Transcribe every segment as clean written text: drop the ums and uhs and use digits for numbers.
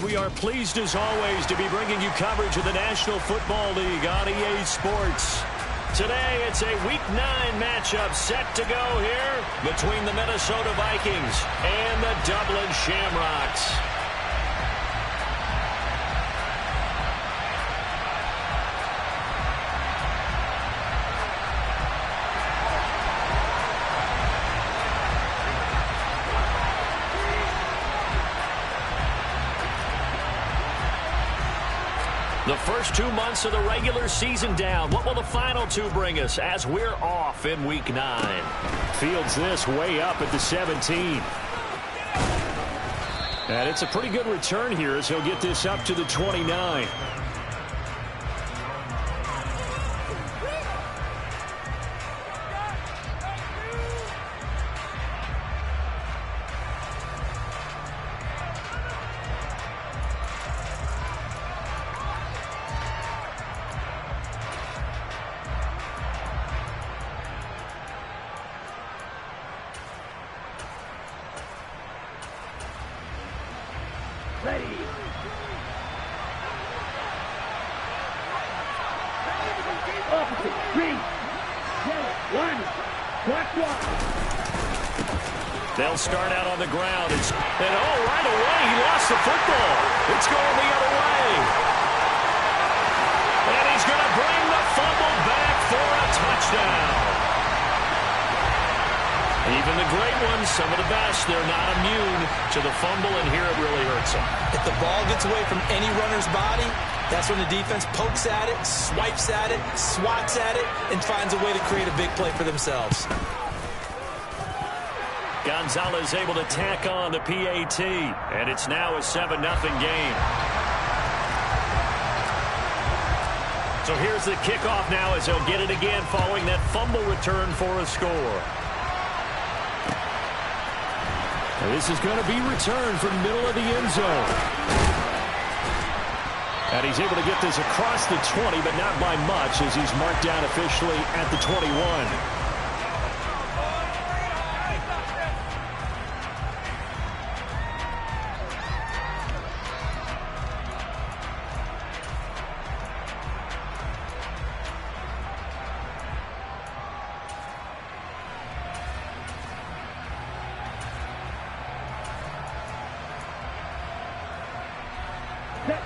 We are pleased as always to be bringing you coverage of the National Football League on EA Sports. Today it's a Week 9 matchup set to go here between the Minnesota Vikings and the Dublin Shamrocks. The first 2 months of the regular season down. What will the final two bring us as we're off in Week 9? Fields this way up at the 17. And it's a pretty good return here as he'll get this up to the 29. Ready. Opposite. 3, 2, 1. Watch one. They'll start out on the ground. And right away, he lost the football. It's going the other way. And he's going to bring the fumble back for a touchdown. Even the great ones, some of the best, they're not immune to the fumble, and here it really hurts them. If the ball gets away from any runner's body, that's when the defense pokes at it, swipes at it, swats at it, and finds a way to create a big play for themselves. Gonzalez able to tack on the PAT, and it's now a 7-0 game. So here's the kickoff now as he'll get it again following that fumble return for a score. This is going to be returned from the middle of the end zone. And he's able to get this across the 20, but not by much as he's marked down officially at the 21.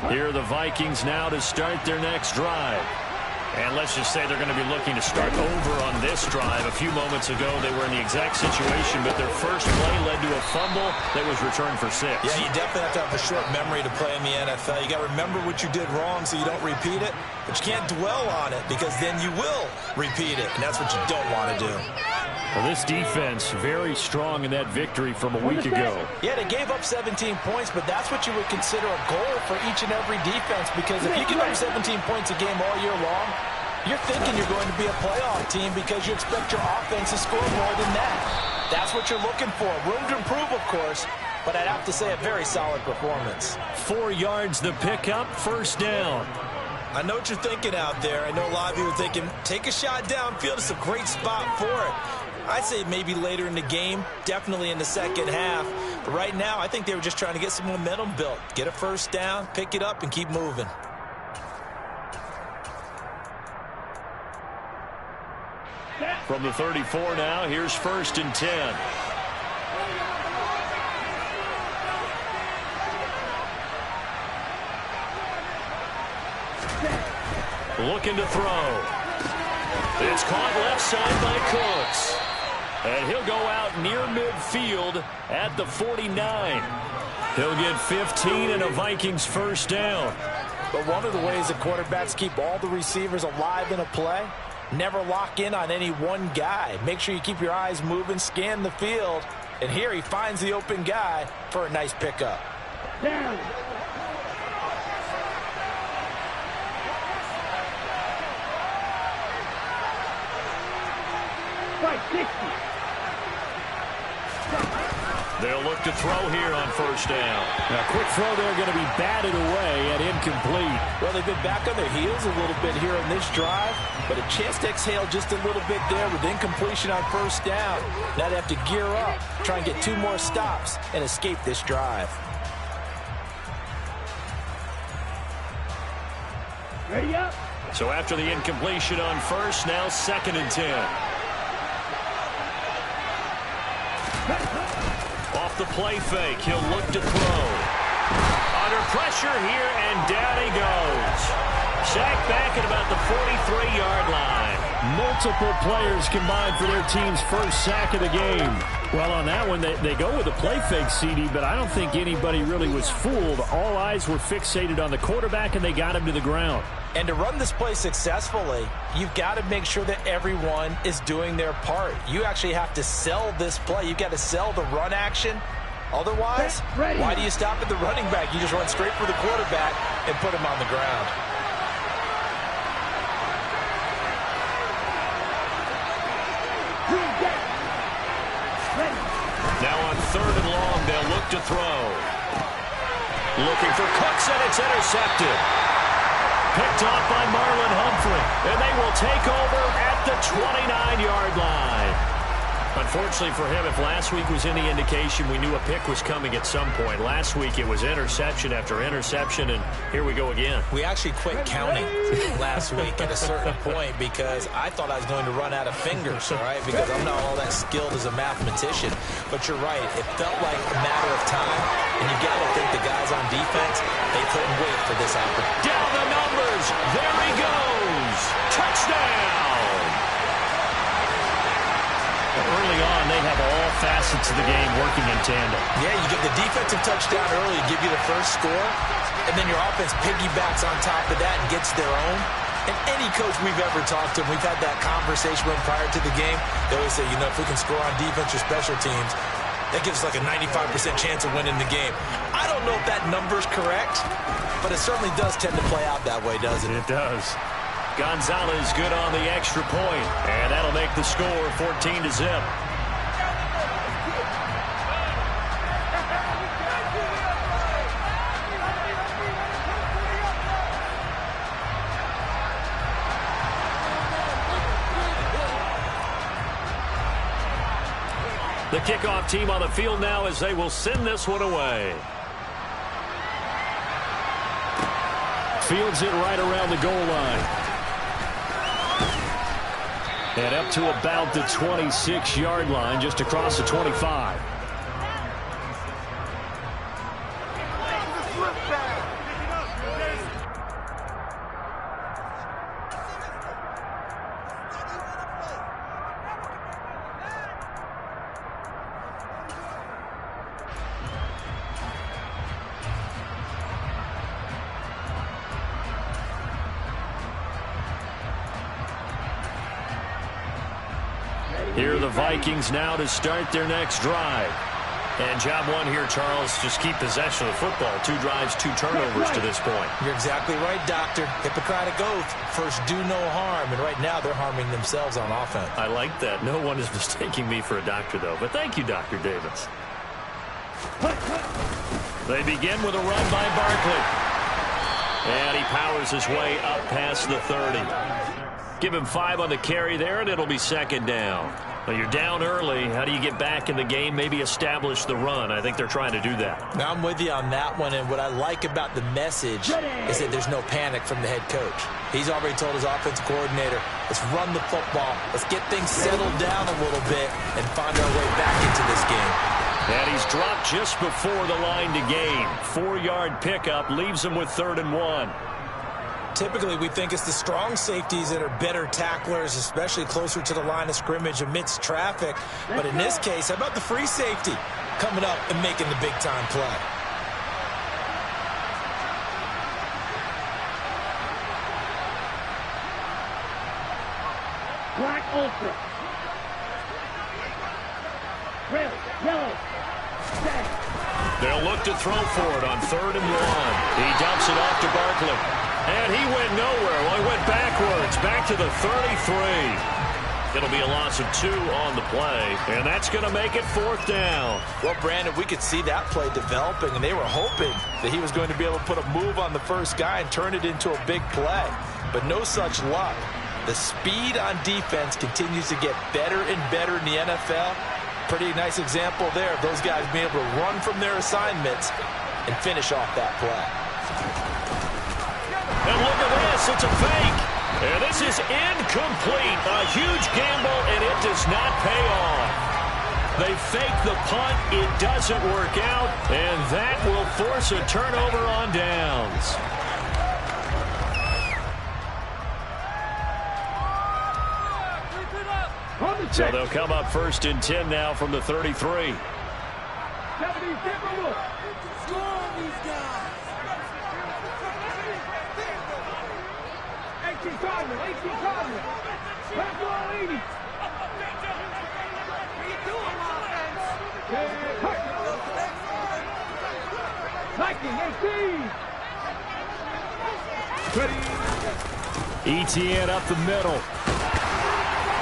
Here are the Vikings now to start their next drive. And let's just say they're going to be looking to start over on this drive. A few moments ago, they were in the exact situation, but their first play led to a fumble that was returned for 6. Yeah, you definitely have to have a short memory to play in the NFL. You got to remember what you did wrong so you don't repeat it, but you can't dwell on it because then you will repeat it, and that's what you don't want to do. Well, this defense very strong in that victory from a week ago. Yeah, they gave up 17 points, but that's what you would consider a goal for each and every defense, because if you give up 17 points a game all year long, you're thinking you're going to be a playoff team because you expect your offense to score more than that. That's what you're looking for. Room to improve, of course, but I'd have to say a very solid performance. 4 yards the pickup, first down. I know what you're thinking out there. I know a lot of you are thinking, take a shot downfield. It's a great spot for it. I'd say maybe later in the game, definitely in the second half. But right now, I think they were just trying to get some momentum built. Get a first down, pick it up, and keep moving. From the 34 now, here's 1st and 10. Looking to throw. It's caught left side by Cooks. And he'll go out near midfield at the 49. He'll get 15 and a Vikings first down. But one of the ways that quarterbacks keep all the receivers alive in a play, never lock in on any one guy. Make sure you keep your eyes moving, scan the field. And here he finds the open guy for a nice pickup. Down. Right, 60. They'll look to throw here on first down. Now, quick throw there going to be batted away and incomplete. Well, they've been back on their heels a little bit here on this drive, but a chance to exhale just a little bit there with incompletion on first down. Now they have to gear up, try and get 2 more stops and escape this drive. Ready up. So after the incompletion on first, now 2nd and 10. Off the play fake, he'll look to throw. Under pressure here, and down he goes. Sacked back at about the 43-yard line. Multiple players combined for their team's first sack of the game. Well, on that one, they go with a play fake, CD, but I don't think anybody really was fooled. All eyes were fixated on the quarterback, and they got him to the ground. And to run this play successfully, you've got to make sure that everyone is doing their part. You actually have to sell this play. You've got to sell the run action. Otherwise, why do you stop at the running back? You just run straight for the quarterback and put him on the ground. Now on 3rd and long, they'll look to throw. Looking for Cooks, and it's intercepted. Picked off by Marlon Humphrey, and they will take over at the 29-yard line. Unfortunately for him, if last week was any indication, we knew a pick was coming at some point. Last week it was interception after interception, and here we go again. We actually quit counting last week at a certain point because I thought I was going to run out of fingers, all right, because I'm not all that skilled as a mathematician. But you're right, it felt like a matter of time, and you got to think the guys on defense, they couldn't wait for this opportunity. Down the numbers, there he goes. Touchdown. Early on, they have all facets of the game working in tandem. Yeah, you get the defensive touchdown early, give you the first score, and then your offense piggybacks on top of that and gets their own. And any coach we've ever talked to, we've had that conversation with prior to the game, they always say, you know, if we can score on defense or special teams, that gives us like a 95% chance of winning the game. I don't know if that number's correct, but it certainly does tend to play out that way, doesn't it? It does. Gonzalez good on the extra point, and that'll make the score 14-0. The kickoff team on the field now as they will send this one away. Fields it right around the goal line. And up to about the 26-yard line, just across the 25. Here are the Vikings now to start their next drive. And job one here, Charles, just keep possession of the football. 2 drives, 2 turnovers to this point. You're exactly right, Doctor. Hippocratic oath. First, do no harm. And right now, they're harming themselves on offense. I like that. No one is mistaking me for a doctor, though. But thank you, Dr. Davis. They begin with a run by Barkley. And he powers his way up past the 30. Give him 5 on the carry there, and it'll be 2nd down. Well, you're down early. How do you get back in the game, maybe establish the run? I think they're trying to do that. Now, I'm with you on that one, and what I like about the message is that there's no panic from the head coach. He's already told his offensive coordinator, let's run the football, let's get things settled down a little bit and find our way back into this game. And he's dropped just before the line to gain. 4-yard pickup leaves him with 3rd and 1. Typically, we think it's the strong safeties that are better tacklers, especially closer to the line of scrimmage amidst traffic. But in this case, how about the free safety coming up and making the big-time play? Black ultra. Red, yellow, red. They'll look to throw for it on 3rd and 1. He dumps it off to Barkley. And he went nowhere. Well, he went backwards, back to the 33. It'll be a loss of 2 on the play, and that's going to make it 4th down. Well, Brandon, we could see that play developing, and they were hoping that he was going to be able to put a move on the first guy and turn it into a big play. But no such luck. The speed on defense continues to get better and better in the NFL. Pretty nice example there of those guys being able to run from their assignments and finish off that play. And look at this. this. It's a fake. And this is incomplete. A huge gamble, and it does not pay off. They fake the punt. It doesn't work out, and that will force a turnover on downs. So they'll come up 1st and 10 now from the 33. Etienne up the middle.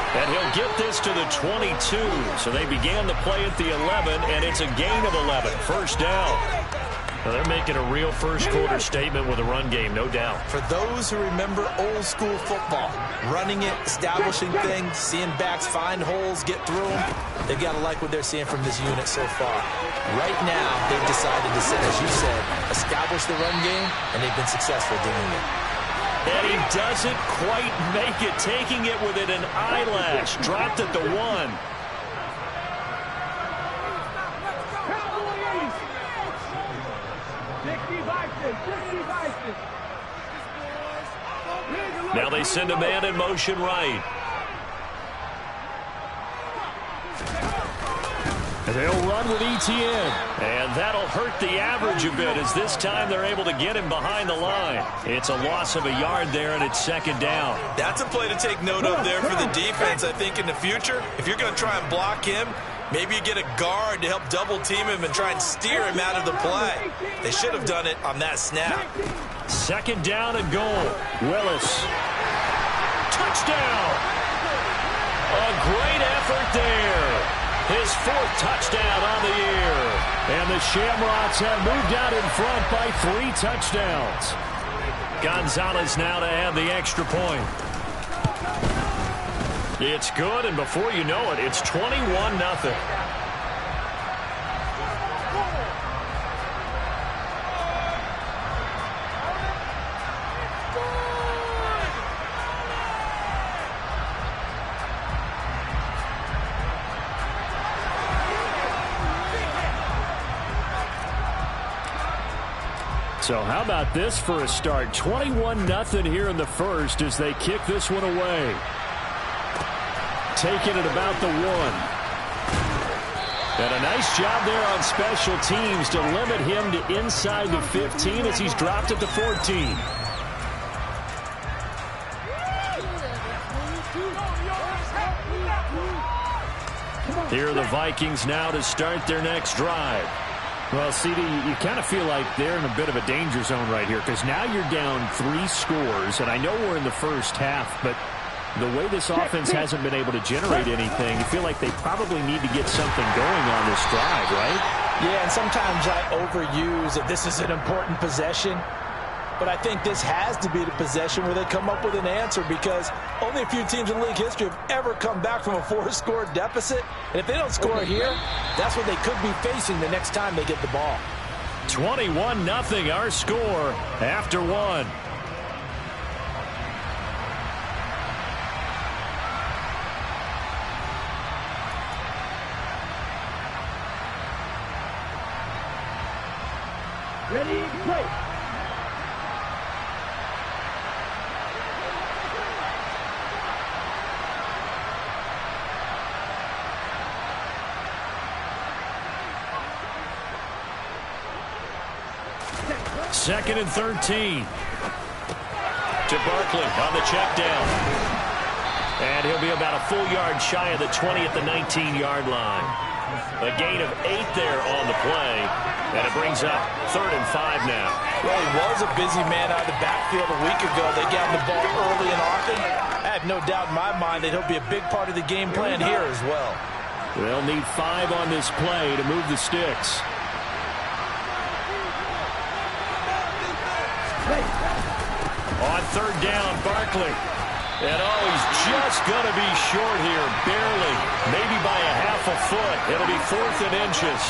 And he'll get this to the 22. So they began the play at the 11, and it's a gain of 11. First down. Well, they're making a real first-quarter statement with a run game, no doubt. For those who remember old-school football, running it, establishing things, seeing backs find holes, get through them, they've got to like what they're seeing from this unit so far. Right now, they've decided to, as you said, establish the run game, and they've been successful doing it. And he doesn't quite make it, taking it within an eyelash. Dropped at the 1. Now they send a man in motion right. And they'll run with Etienne. And that'll hurt the average a bit, as this time they're able to get him behind the line. It's a loss of a yard there, and it's 2nd down. That's a play to take note of there for the defense, I think, in the future. If you're going to try and block him, maybe you get a guard to help double-team him and try and steer him out of the play. They should have done it on that snap. 2nd down and goal. Willis. Touchdown! A great effort there. His 4th touchdown on the year. And the Shamrocks have moved out in front by 3 touchdowns. Gonzalez now to add the extra point. It's good, and before you know it, it's 21-0. So how about this for a start? 21-0 here in the first as they kick this one away. Taking it about the 1. And a nice job there on special teams to limit him to inside the 15 as he's dropped at the 14. Here are the Vikings now to start their next drive. Well, CD, you kind of feel like they're in a bit of a danger zone right here because now you're down 3 scores, and I know we're in the first half, but the way this offense hasn't been able to generate anything, you feel like they probably need to get something going on this drive, right? Yeah, and sometimes I overuse that this is an important possession, but I think this has to be the possession where they come up with an answer because only a few teams in league history have ever come back from a 4-score deficit. And if they don't score here, that's what they could be facing the next time they get the ball. 21-0 our score after 1. Ready, play. Second and 13. To Barkley on the check down. And he'll be about a full yard shy of the 20 at the 19-yard line. A gain of 8 there on the play. And it brings up 3rd and 5 now. Well, he was a busy man out of the backfield a week ago. They got the ball early and often. I have no doubt in my mind that he'll be a big part of the game plan here as well. They'll need 5 on this play to move the sticks. On 3rd down, Barkley. And he's just going to be short here, barely. Maybe by a half a foot. It'll be 4th and inches.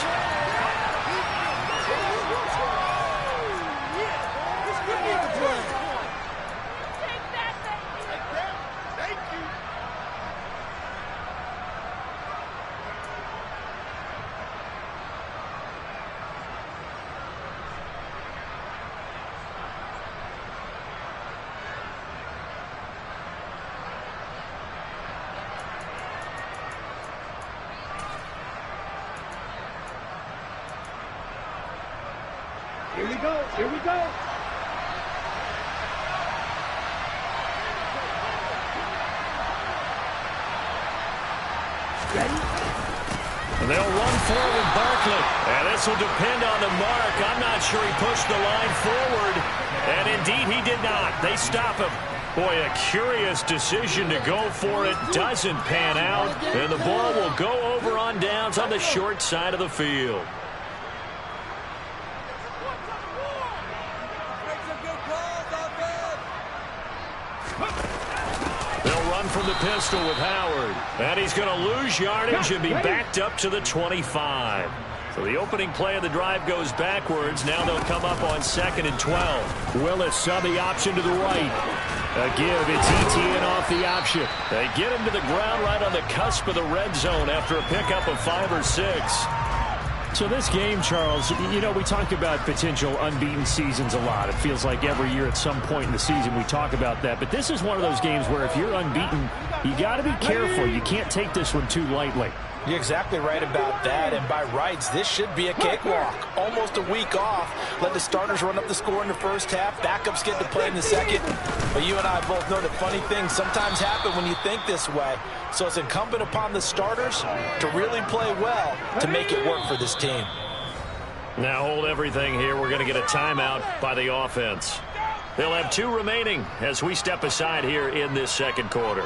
Here we go. Here we go. Ready? And they'll run forward Barkley. And this will depend on the mark. I'm not sure he pushed the line forward. And indeed, he did not. They stop him. Boy, a curious decision to go for it. Doesn't pan out. And the ball will go over on downs on the short side of the field. They'll run from the pistol with Howard. And he's going to lose yardage and be backed up to the 25. So the opening play of the drive goes backwards. Now they'll come up on 2nd and 12. Willis saw the option to the right. A give, it's ETN off the option. They get him to the ground right on the cusp of the red zone after a pickup of 5 or 6. So this game, Charles, you know, we talk about potential unbeaten seasons a lot. It feels like every year at some point in the season we talk about that. But this is one of those games where if you're unbeaten, you got to be careful. You can't take this one too lightly. You're exactly right about that, and by rights, this should be a cakewalk. Almost a week off. Let the starters run up the score in the first half. Backups get to play in the second. But you and I both know that funny things sometimes happen when you think this way. So it's incumbent upon the starters to really play well to make it work for this team. Now hold everything here. We're going to get a timeout by the offense. They'll have 2 remaining as we step aside here in this second quarter.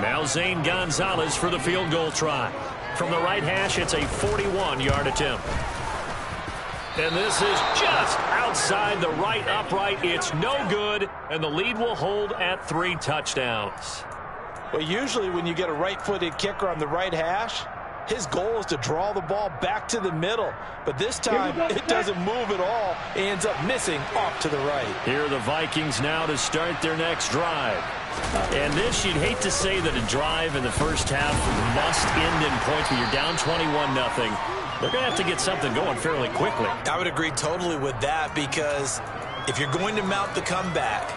Now Zane Gonzalez for the field goal try. From the right hash, it's a 41-yard attempt. And this is just outside the right upright. It's no good, and the lead will hold at 3 touchdowns. Well, usually when you get a right-footed kicker on the right hash, his goal is to draw the ball back to the middle. But this time, it doesn't move at all. It ends up missing off to the right. Here are the Vikings now to start their next drive. And this, you'd hate to say that a drive in the first half must end in points, but you're down 21-0. They're going to have to get something going fairly quickly. I would agree totally with that, because if you're going to mount the comeback,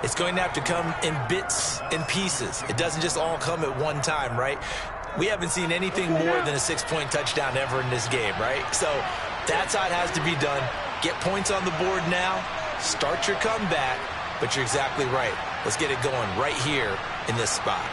it's going to have to come in bits and pieces. It doesn't just all come at one time, right? We haven't seen anything more than a 6-point touchdown ever in this game, right? So that's how it has to be done. Get points on the board now, start your comeback, but you're exactly right. Let's get it going right here in this spot.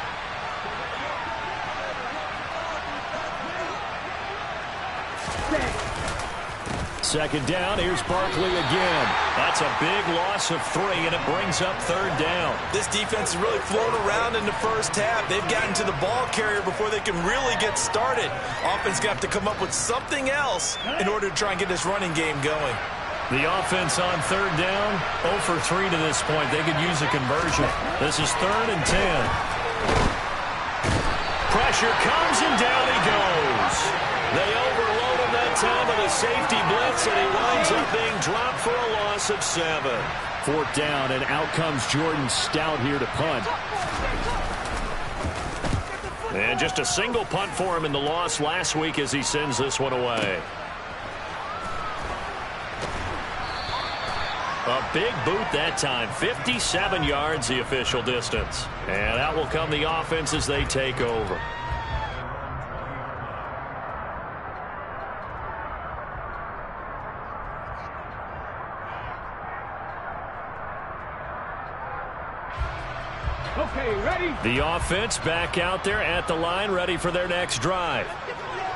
Second down, here's Barkley again. That's a big loss of 3, and it brings up 3rd down. This defense is really flown around in the first half. They've gotten to the ball carrier before they can really get started. Offense got to come up with something else in order to try and get this running game going. The offense on 3rd down, 0 for 3 to this point. They could use a conversion. This is 3rd and 10. Pressure comes, and down he goes. They overload him that time with a safety blitz, and he winds up being dropped for a loss of 7. 4th down, and out comes Jordan Stout here to punt. And just a single punt for him in the loss last week as he sends this one away. A big boot that time. 57 yards the official distance. And out will come the offense as they take over. Okay, ready? The offense back out there at the line, ready for their next drive.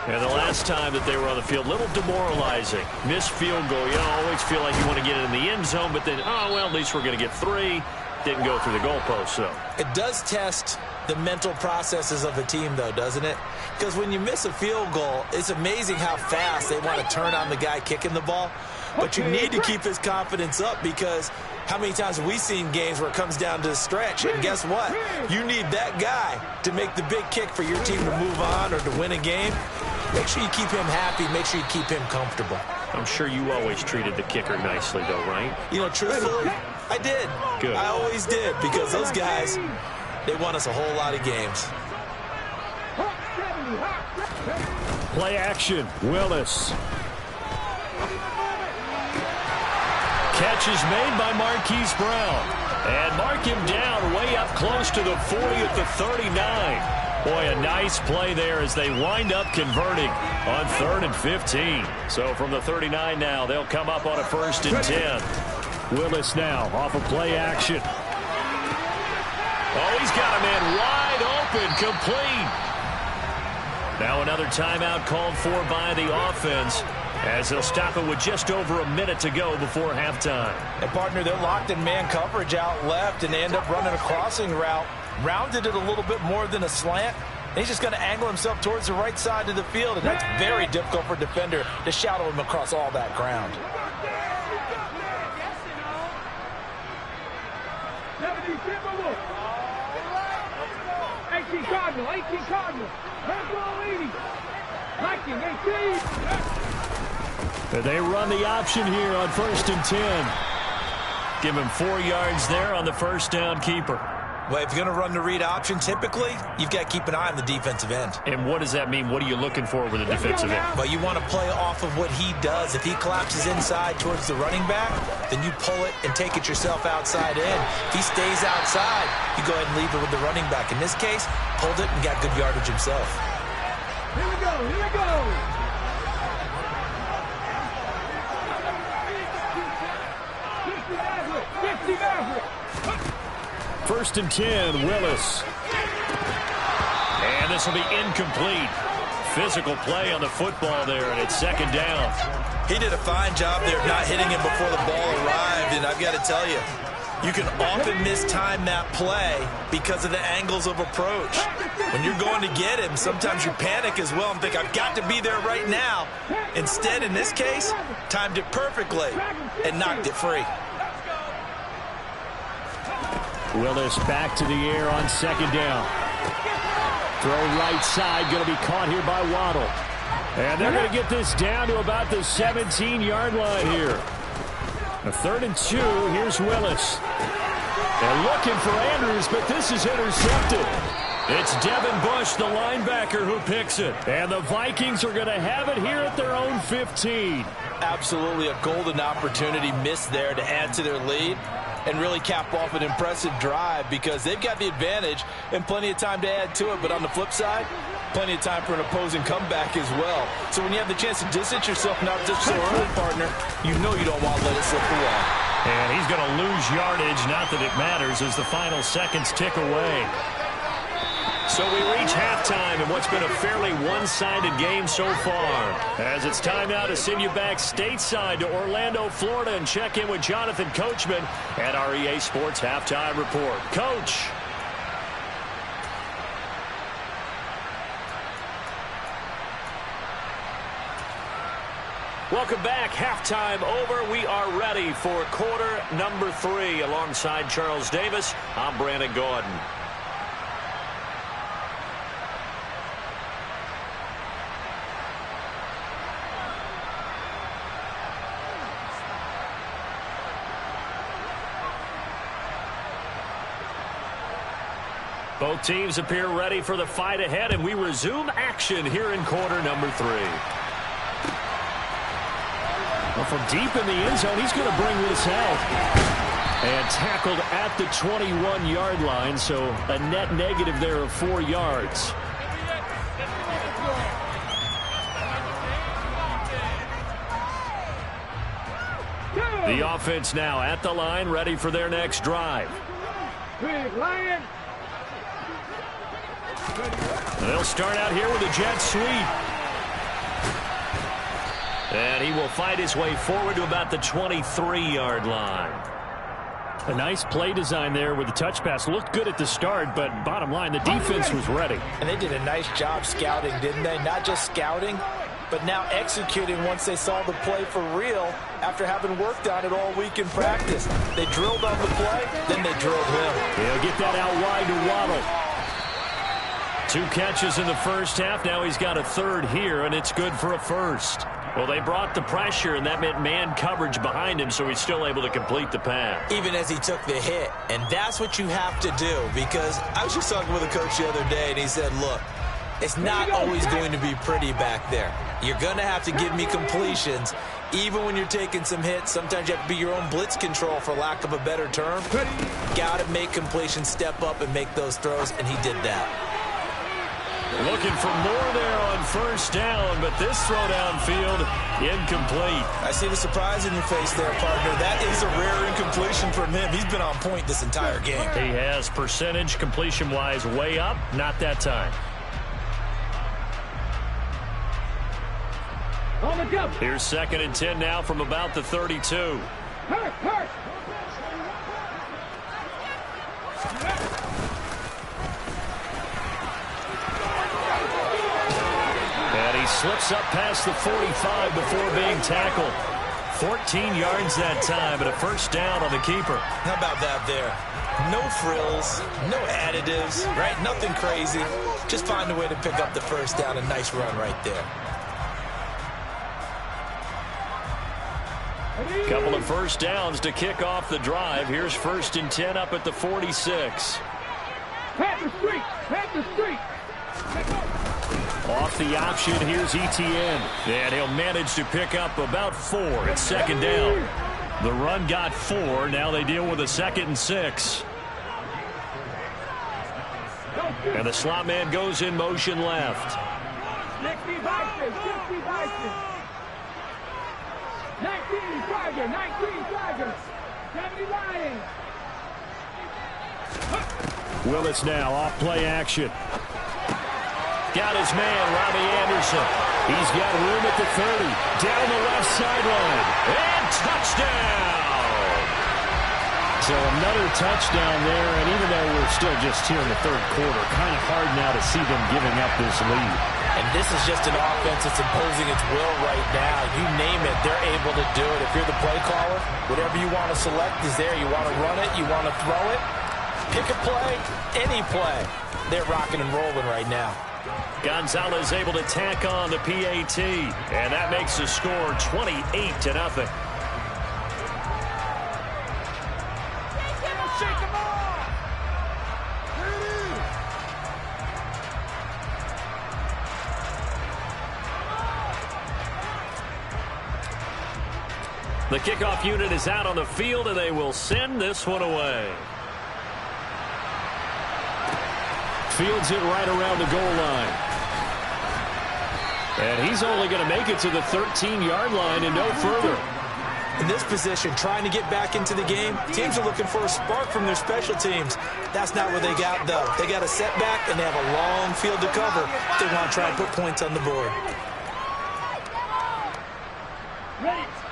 And the last time that they were on the field, a little demoralizing. Missed field goal. You always feel like you want to get it in the end zone, but then, oh, well, at least we're going to get 3. Didn't go through the goalpost, though. It does test the mental processes of a team, though, doesn't it? Because when you miss a field goal, it's amazing how fast they want to turn on the guy kicking the ball. But you need to keep his confidence up, because how many times have we seen games where it comes down to the stretch? And guess what? You need that guy to make the big kick for your team to move on or to win a game. Make sure you keep him happy. Make sure you keep him comfortable. I'm sure you always treated the kicker nicely, though, right? You know, truthfully, I did. Good. I always did, because those guys, they won us a whole lot of games. Play action, Willis. Catch is made by Marquise Brown. And knock him down way up close to the 40 at the 39. Boy, a nice play there as they wind up converting on 3rd and 15. So from the 39 now, they'll come up on a 1st and 10. Willis now off of play action. Oh, he's got a man wide open, complete. Now another timeout called for by the offense, as they'll stop it with just over a minute to go before halftime. And, partner, they're locked in man coverage out left, and they end up running a crossing route. Rounded it a little bit more than a slant. And he's just going to angle himself towards the right side of the field, and that's very difficult for a defender to shadow him across all that ground. 18 Cardinal, 18 Cardinal. Handball 80. Liking 18. And they run the option here on 1st and 10. Give him 4 yards there on the first down keeper. Well, if you're going to run the read option, typically, you've got to keep an eye on the defensive end. And what does that mean? What are you looking for with a defensive end? Well, you want to play off of what he does. If he collapses inside towards the running back, then you pull it and take it yourself outside in. If he stays outside, you go ahead and leave it with the running back. In this case, pulled it and got good yardage himself. Here we go, here we go. First and 10, Willis. And this will be incomplete. Physical play on the football there, and it's 2nd down. He did a fine job there of not hitting him before the ball arrived, and I've got to tell you, you can often mistime that play because of the angles of approach. When you're going to get him, sometimes you panic as well and think, I've got to be there right now. Instead, in this case, timed it perfectly and knocked it free. Willis back to the air on 2nd down. Throw right side, going to be caught here by Waddle. And they're going to get this down to about the 17-yard line here. A 3rd and 2, here's Willis. They're looking for Andrews, but this is intercepted. It's Devin Bush, the linebacker, who picks it. And the Vikings are going to have it here at their own 15. Absolutely a golden opportunity missed there to add to their lead and really cap off an impressive drive because they've got the advantage and plenty of time to add to it. But on the flip side, plenty of time for an opposing comeback as well. So when you have the chance to distance yourself, not just so early, partner, you know you don't want to let it slip away. And he's going to lose yardage, not that it matters, as the final seconds tick away. So we reach halftime in what's been a fairly one-sided game so far. As it's time now to send you back stateside to Orlando, Florida, and check in with Jonathan Coachman at our EA Sports Halftime Report. Coach. Welcome back. Halftime over. We are ready for quarter number 3. Alongside Charles Davis, I'm Brandon Gordon. Both teams appear ready for the fight ahead, and we resume action here in quarter number 3. Well, from deep in the end zone, he's going to bring this out. And tackled at the 21-yard line, so a net negative there of 4 yards. The offense now at the line, ready for their next drive. Big Lion. They'll start out here with a jet sweep. And he will fight his way forward to about the 23-yard line. A nice play design there with the touch pass. Looked good at the start, but bottom line, the defense was ready. And they did a nice job scouting, didn't they? Not just scouting, but now executing once they saw the play for real after having worked on it all week in practice. They drilled on the play, then they drilled him. They'll get that out wide to Waddle. 2 catches in the first half. Now he's got a 3rd here, and it's good for a 1st. Well, they brought the pressure, and that meant man coverage behind him, so he's still able to complete the pass. Even as he took the hit, and that's what you have to do, because I was just talking with a coach the other day, and he said, look, it's not always going to be pretty back there. You're going to have to give me completions, Even when you're taking some hits, sometimes you have to be your own blitz control, for lack of a better term. Got to make completion step up and make those throws, and he did that. Looking for more there on first down, but this throw downfield, incomplete. I see the surprise in your face there, partner. That is a rare incompletion from him. He's been on point this entire game. He has percentage completion-wise way up, not that time. On the jump. Here's 2nd and 10 now from about the 32. Hurt. And he slips up past the 45 before being tackled. 14 yards that time, and a first down on the keeper. How about that there? No frills, no additives, right? Nothing crazy. Just find a way to pick up the first down. A nice run right there. Couple of first downs to kick off the drive. Here's 1st and 10 up at the 46. Panther street. Off the option, here's ETN. And he'll manage to pick up about 4 at 2nd down. The run got 4. Now they deal with a 2nd and 6. And the slot man goes in motion left. 60 Bison. 19 Tiger. 70 Lions. Willis now off play action. Got his man, Robbie Anderson. He's got room at the 30. Down the left sideline. And touchdown! So another touchdown there, and even though we're still just here in the 3rd quarter, kind of hard now to see them giving up this lead. And this is just an offense that's imposing its will right now. You name it, they're able to do it. If you're the play caller, whatever you want to select is there. You want to run it, you want to throw it. Pick a play, any play. They're rocking and rolling right now. Gonzalez able to tack on the PAT, and that makes the score 28-0. The kickoff unit is out on the field, and they will send this one away. Fields it right around the goal line. And he's only going to make it to the 13-yard line and no further. In this position, trying to get back into the game, teams are looking for a spark from their special teams. That's not what they got, though. They got a setback, and they have a long field to cover. They want to try and put points on the board.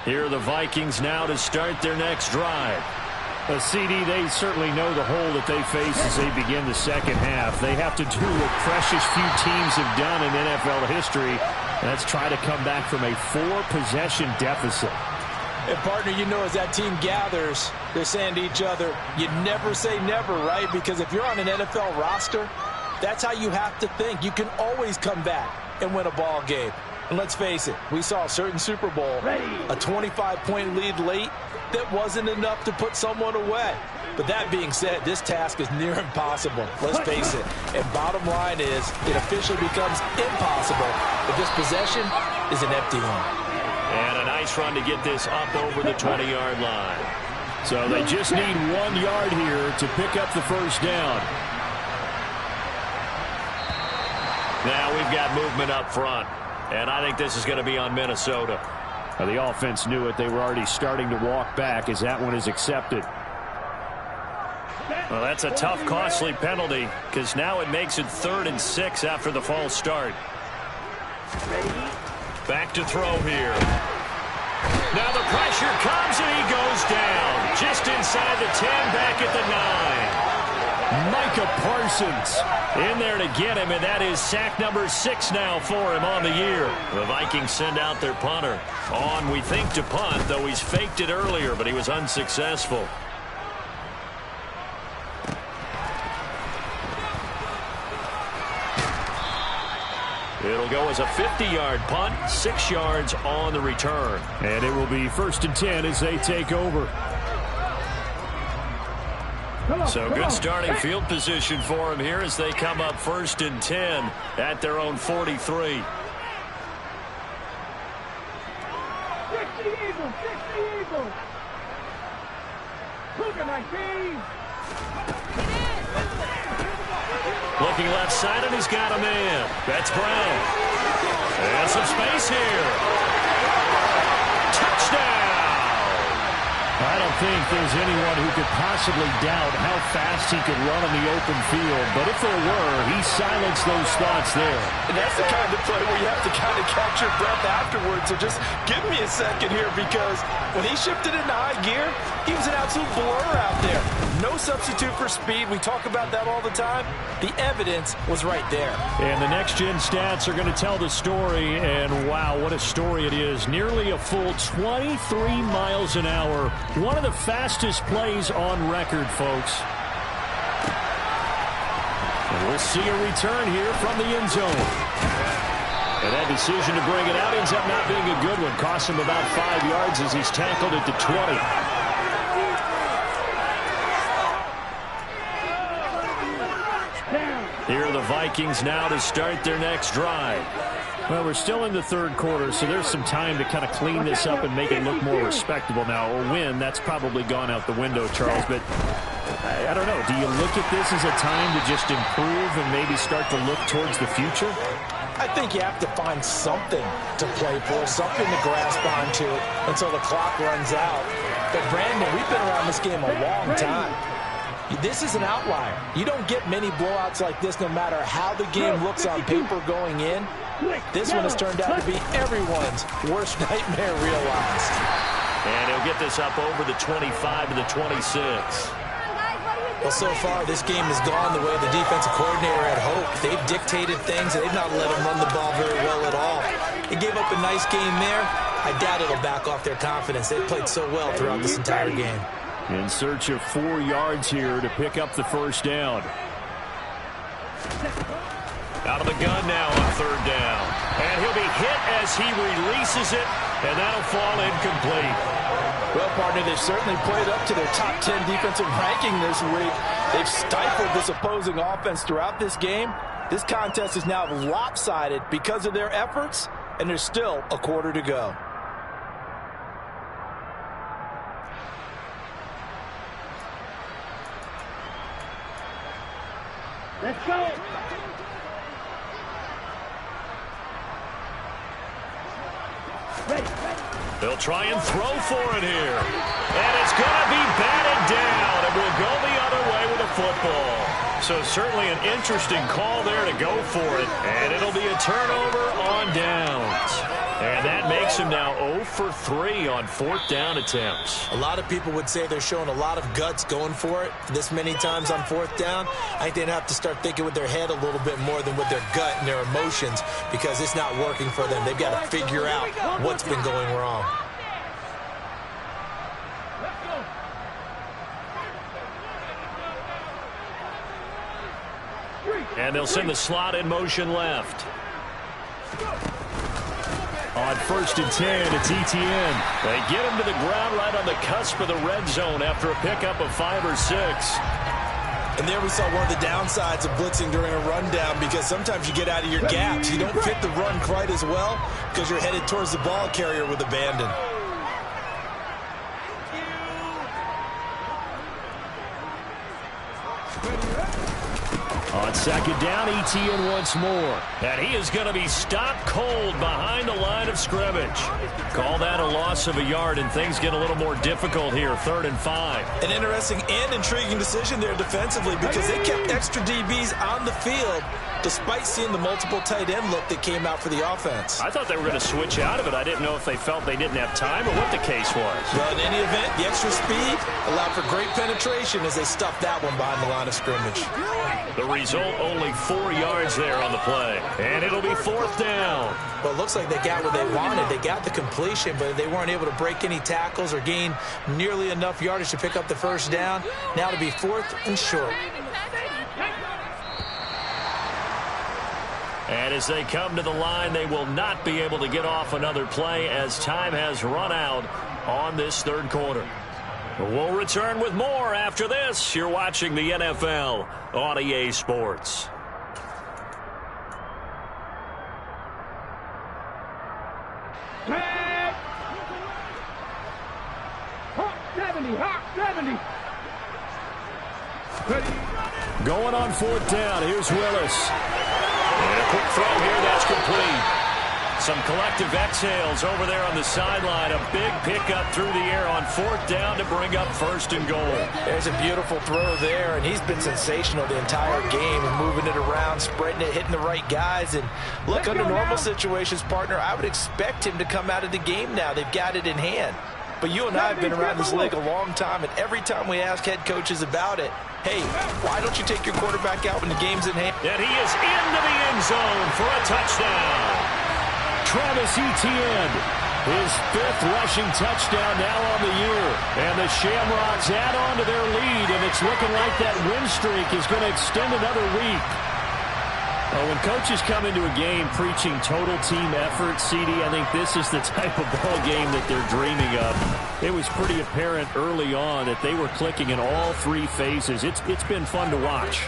Here are the Vikings now to start their next drive. CD, they certainly know the hole that they face as they begin the second half. They have to do what precious few teams have done in NFL history. That's try to come back from a 4-possession deficit. And, partner, you know, as that team gathers, they're saying to each other, you never say never, right? Because if you're on an NFL roster, that's how you have to think. You can always come back and win a ball game. And let's face it, we saw a certain Super Bowl, a 25-point lead late. That wasn't enough to put someone away. But that being said, this task is near impossible. Let's face it. And bottom line is, it officially becomes impossible if this possession is an empty one. And a nice run to get this up over the 20-yard line. So they just need 1 yard here to pick up the first down. Now we've got movement up front. And I think this is going to be on Minnesota. The offense knew it. They were already starting to walk back as that one is accepted. Well, that's a tough, costly penalty because now it makes it 3rd and 6 after the false start. Back to throw here. Now the pressure comes and he goes down. Just inside the 10, back at the 9. Micah Parsons in there to get him, and that is sack number 6 now for him on the year. The Vikings send out their punter. On, we think, to punt, though he's faked it earlier, but he was unsuccessful. It'll go as a 50-yard punt, 6 yards on the return. And it will be 1st and 10 as they take over. So good starting field position for him here as they come up 1st and 10 at their own 43. Looking left side, and he's got a man. That's Brown. And some space here. Touchdown! I don't think there's anyone who could possibly doubt how fast he could run on the open field. But if there were, he silenced those thoughts there. And that's the kind of play where you have to kind of catch your breath afterwards. So just give me a second here, because when he shifted into high gear, he was an absolute blur out there. No substitute for speed. We talk about that all the time. The evidence was right there. And the next-gen stats are going to tell the story. And, wow, what a story it is. Nearly a full 23 miles an hour. One of the fastest plays on record, folks. And we'll see a return here from the end zone. And that decision to bring it out ends up not being a good one. Costs him about 5 yards as he's tackled at the 20. Here are the Vikings now to start their next drive. Well, we're still in the third quarter, so there's some time to kind of clean this up and make it look more respectable. Now, a win, that's probably gone out the window, Charles, but I don't know. Do you look at this as a time to just improve and maybe start to look towards the future? I think you have to find something to play for, something to grasp onto until the clock runs out. But, Brandon, we've been around this game a long time. This is an outlier. You don't get many blowouts like this no matter how the game looks on paper going in. This one has turned out to be everyone's worst nightmare realized. And he'll get this up over the 25 to the 26. Well, so far, this game has gone the way the defensive coordinator had hoped. They've dictated things, and they've not let him run the ball very well at all. They gave up a nice game there. I doubt it'll back off their confidence. They've played so well throughout this entire game. In search of 4 yards here to pick up the first down. Out of the gun now on third down. And he'll be hit as he releases it, and that'll fall incomplete. Well, partner, they've certainly played up to their top 10 defensive ranking this week. They've stifled this opposing offense throughout this game. This contest is now lopsided because of their efforts, and there's still a quarter to go. Let's go. They'll try and throw for it here. And it's going to be batted down, and we'll go the other way with a football. So certainly an interesting call there to go for it. And it'll be a turnover on downs. And that makes him now 0 for 3 on fourth down attempts. A lot of people would say they're showing a lot of guts going for it this many times on fourth down. I think they'd have to start thinking with their head a little bit more than with their gut and their emotions, because it's not working for them. They've got to figure out what's been going wrong. And they'll send the slot in motion left. On 1st and 10, it's Etienne. They get him to the ground right on the cusp of the red zone after a pickup of 5 or 6. And there we saw one of the downsides of blitzing during a rundown, because sometimes you get out of your gaps. You don't fit the run quite as well because you're headed towards the ball carrier with abandon. On 2nd down, Etienne once more. And he is going to be stopped cold behind the line of scrimmage. Call that a loss of a yard, and things get a little more difficult here, 3rd and 5. An interesting and intriguing decision there defensively, because they kept extra DBs on the field despite seeing the multiple tight end look that came out for the offense. I thought they were going to switch out of it. I didn't know if they felt they didn't have time or what the case was. Well, in any event, the extra speed allowed for great penetration as they stuffed that one behind the line of scrimmage. The result, only 4 yards there on the play. And it'll be 4th down. Well, it looks like they got what they wanted. They got the completion, but they weren't able to break any tackles or gain nearly enough yardage to pick up the first down. Now to be 4th and short. And as they come to the line, they will not be able to get off another play as time has run out on this third quarter. We'll return with more after this. You're watching the NFL on EA Sports. Hawk 70, Hawk 70. Going on 4th down. Here's Willis. And a quick throw here. That's complete. Some collective exhales over there on the sideline. A big pickup through the air on 4th down to bring up 1st and goal. There's a beautiful throw there, and he's been sensational the entire game, moving it around, spreading it, hitting the right guys. And look, under normal situations, partner, I would expect him to come out of the game now. They've got it in hand. But you and I have been around this league a long time, and every time we ask head coaches about it, hey, why don't you take your quarterback out when the game's in hand? And he is into the end zone for a touchdown. Travis Etienne, his 5th rushing touchdown now on the year. And the Shamrocks add on to their lead, and it's looking like that win streak is going to extend another week. Well, when coaches come into a game preaching total team effort, CD, I think this is the type of ball game that they're dreaming of. It was pretty apparent early on that they were clicking in all 3 phases. It's been fun to watch.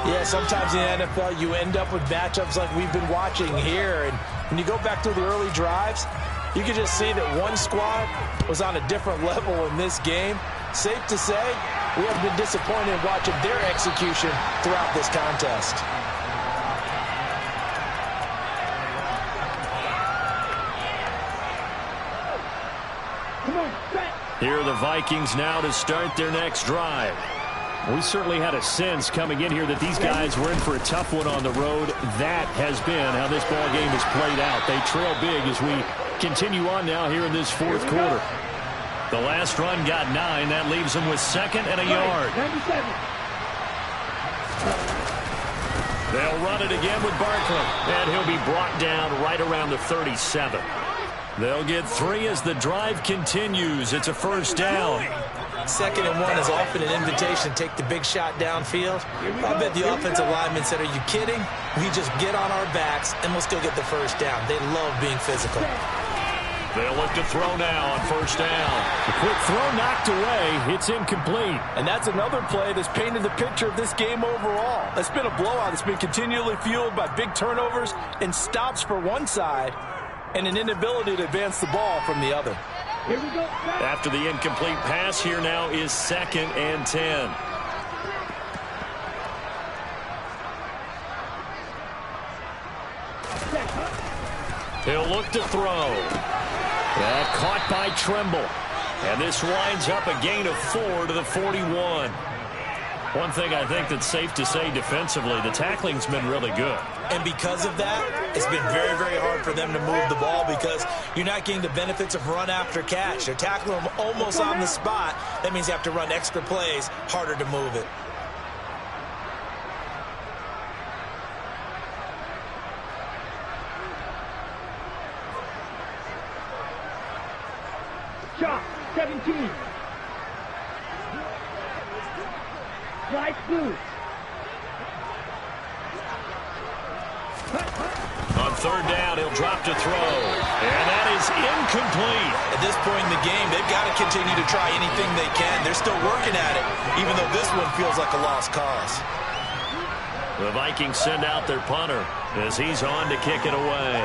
Yeah, sometimes in the NFL you end up with matchups like we've been watching here. And when you go back to the early drives, you can just see that one squad was on a different level in this game. Safe to say, we have been disappointed watching their execution throughout this contest. Here are the Vikings now to start their next drive. We certainly had a sense coming in here that these guys were in for a tough one on the road. That has been how this ball game has played out. They trail big as we continue on now here in this 4th quarter. The last run got 9. That leaves them with 2nd and a yard. They'll run it again with Barkley. And he'll be brought down right around the 37. They'll get 3 as the drive continues. It's a 1st down. 2nd and 1 is often an invitation to take the big shot downfield. I bet the offensive linemen said, are you kidding? We just get on our backs and we'll still get the 1st down. They love being physical. They'll look to throw now on 1st down. A quick throw knocked away. It's incomplete. And that's another play that's painted the picture of this game overall. It's been a blowout. It's been continually fueled by big turnovers and stops for one side and an inability to advance the ball from the other. Here we go. After the incomplete pass, here now is 2nd and 10. He'll look to throw. That caught by Tremble. And this winds up a gain of 4 to the 41. One thing I think that's safe to say defensively, the tackling's been really good. And because of that, it's been very, very hard for them to move the ball because you're not getting the benefits of run after catch. They're tackling them almost on the spot. That means you have to run extra plays, harder to move it. Shot, 17. Right blue. On 3rd down, he'll drop to throw. And that is incomplete. At this point in the game, they've got to continue to try anything they can. They're still working at it, even though this one feels like a lost cause. The Vikings send out their punter as he's on to kick it away.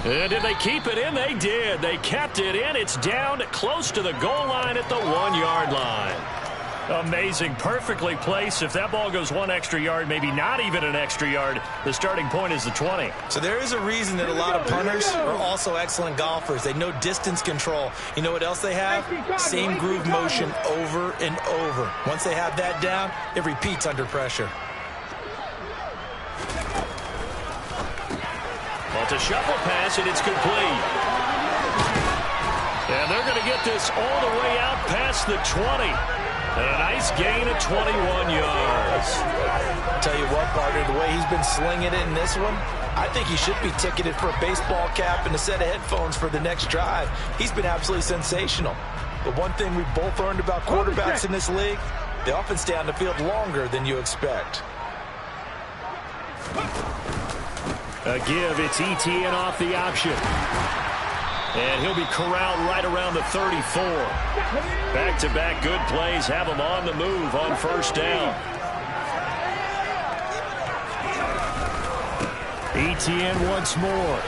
And did they keep it in? They did. They kept it in. It's down close to the goal line at the 1-yard line. Amazing. Perfectly placed. If that ball goes 1 extra yard, maybe not even an extra yard, the starting point is the 20. So there is a reason that a lot of punters are also excellent golfers. They know distance control. You know what else they have? Same groove motion over and over. Once they have that down, it repeats under pressure. It's a shuffle pass, and it's complete. And they're going to get this all the way out past the 20. And a nice gain of 21 yards. I'll tell you what, partner, the way he's been slinging it in this one, I think he should be ticketed for a baseball cap and a set of headphones for the next drive. He's been absolutely sensational. But one thing we've both learned about quarterbacks in this league, they often stay on the field longer than you expect. A give, it's Etienne off the option. And he'll be corralled right around the 34. Back-to-back good plays have him on the move on first down. ETN once more.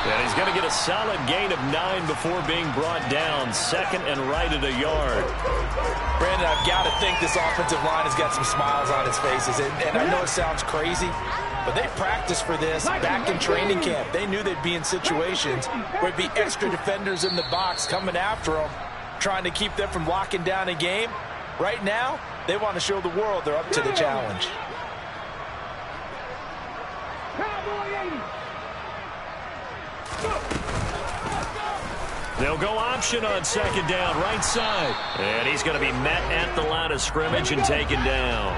And he's going to get a solid gain of 9 before being brought down. Second and right at a yard. Brandon, I've got to think this offensive line has got some smiles on its faces. And I know it sounds crazy, but they practiced for this back in training camp. They knew they'd be in situations where it'd be extra defenders in the box coming after them, trying to keep them from locking down a game. Right now, they want to show the world they're up to the challenge. They'll go option on second down, right side. And he's going to be met at the line of scrimmage and taken down.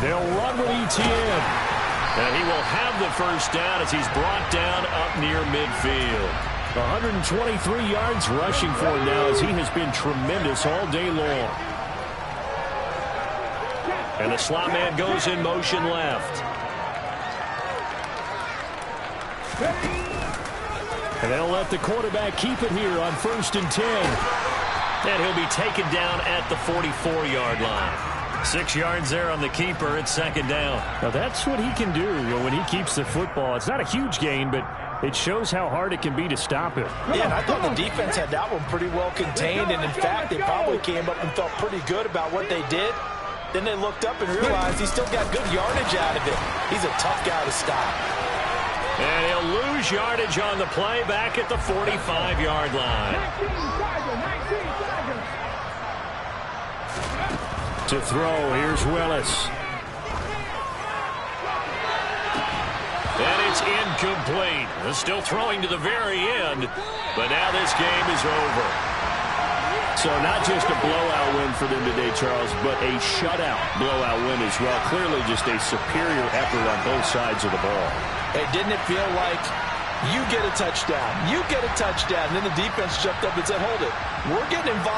They'll run with ETN. And he will have the first down as he's brought down up near midfield. 123 yards rushing for him now as he has been tremendous all day long. And the slot man goes in motion left. And they'll let the quarterback keep it here on 1st and 10. And he'll be taken down at the 44-yard line. 6 yards there on the keeper at second down. Now that's what he can do when he keeps the football. It's not a huge gain, but it shows how hard it can be to stop him. Yeah, and I thought the defense had that one pretty well contained. And in fact, they probably came up and felt pretty good about what they did. Then they looked up and realized he's still got good yardage out of it. He's a tough guy to stop. And he'll lose yardage on the play back at the 45-yard line. To throw, here's Willis. And it's incomplete. They're still throwing to the very end, but now this game is over. So not just a blowout win for them today, Charles, but a shutout blowout win as well. Clearly just a superior effort on both sides of the ball. Hey, didn't it feel like you get a touchdown, you get a touchdown, and then the defense jumped up and said, hold it, we're getting involved.